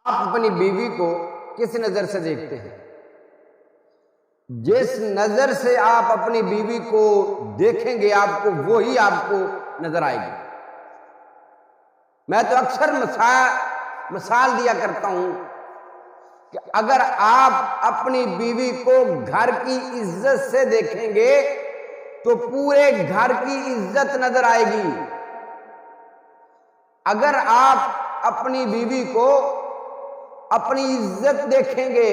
آپ اپنی بیوی کو کس نظر سے دیکھتے ہیں؟ جس نظر سے آپ اپنی بیوی کو دیکھیں گے آپ کو وہی آپ کو نظر آئے گی۔ میں تو اکثر مثال دیا کرتا ہوں کہ اگر آپ اپنی بیوی کو گھر کی عزت سے دیکھیں گے تو پورے گھر کی عزت نظر آئے گی۔ اگر آپ اپنی بیوی کو اپنی عزت دیکھیں گے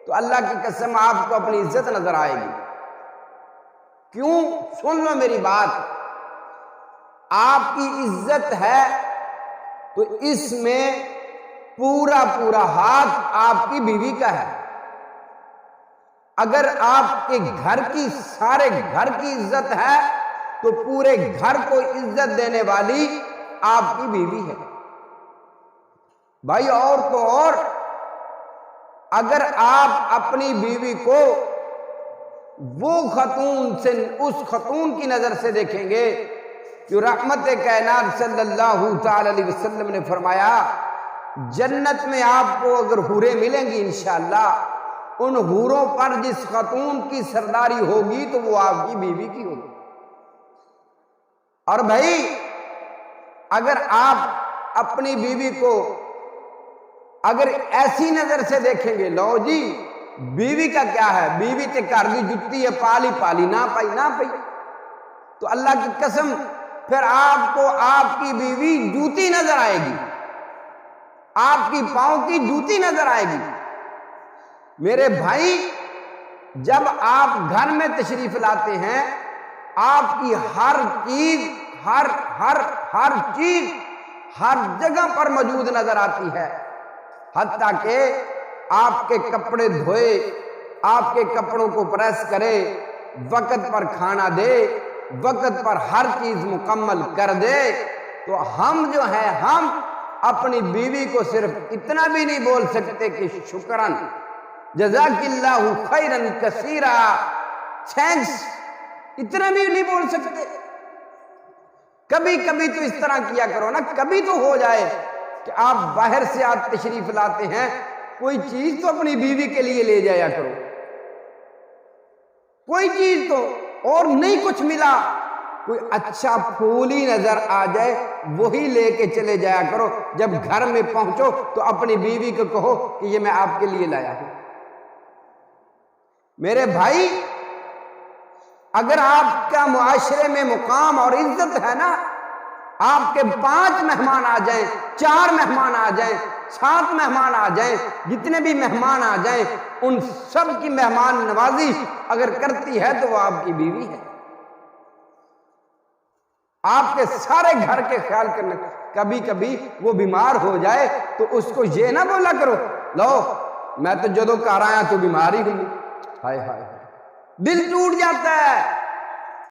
تو اللہ کی قسم آپ کو اپنی عزت نظر آئے گی۔ کیوں؟ سن لو میری بات، آپ کی عزت ہے تو اس میں پورا ہاتھ آپ کی بیوی کا ہے۔ اگر آپ کے گھر کی سارے گھر کی عزت ہے تو پورے گھر کو عزت دینے والی آپ کی بیوی ہے۔ بھائی اور تو اور، اگر آپ اپنی بیوی کو وہ خاتون سے اس خاتون کی نظر سے دیکھیں گے جو رحمت کائنات صلی اللہ تعالی علیہ وسلم نے فرمایا جنت میں آپ کو اگر حوریں ملیں گی انشاءاللہ، ان حوروں پر جس خاتون کی سرداری ہوگی تو وہ آپ کی بیوی کی ہوگی۔ اور بھائی اگر آپ اپنی بیوی کو اگر ایسی نظر سے دیکھیں گے، لو جی بیوی کا کیا ہے، بیوی تے گھر دی جتی ہے، پالی نہ پئی، تو اللہ کی قسم پھر آپ کو آپ کی بیوی جوتی نظر آئے گی، آپ کی پاؤں کی جوتی نظر آئے گی۔ میرے بھائی جب آپ گھر میں تشریف لاتے ہیں آپ کی ہر چیز ہر چیز ہر جگہ پر موجود نظر آتی ہے، حتیٰ کہ آپ کے کپڑے دھوئے، آپ کے کپڑوں کو پریس کرے، وقت پر کھانا دے، وقت پر ہر چیز مکمل کر دے، تو ہم جو ہیں ہم اپنی بیوی کو صرف اتنا بھی نہیں بول سکتے کہ شکراً، جزاک اللہ خیراً کثیرا، تھینکس، اتنا بھی نہیں بول سکتے۔ کبھی تو اس طرح کیا کرو نا، کبھی تو ہو جائے کہ آپ باہر سے آپ تشریف لاتے ہیں، کوئی چیز تو اپنی بیوی کے لیے لے جایا کرو، کوئی چیز تو، اور نہیں کچھ ملا کوئی اچھا پھول ہی نظر آ جائے وہی لے کے چلے جایا کرو۔ جب گھر میں پہنچو تو اپنی بیوی کو کہو کہ یہ میں آپ کے لیے لایا ہوں۔ میرے بھائی اگر آپ کا معاشرے میں مقام اور عزت ہے نا، آپ کے 5 مہمان آ جائیں، 4 مہمان آ جائیں، 7 مہمان آ جائیں، جتنے بھی مہمان آ جائیں، ان سب کی مہمان نوازی اگر کرتی ہے تو وہ آپ کی بیوی ہے۔ آپ کے سارے گھر کے خیال کرنا، کبھی وہ بیمار ہو جائے تو اس کو یہ نہ بولا کرو لو میں تو جدو گھر آیا تو بیمار ہی ہوں، ہائے دل ٹوٹ جاتا ہے۔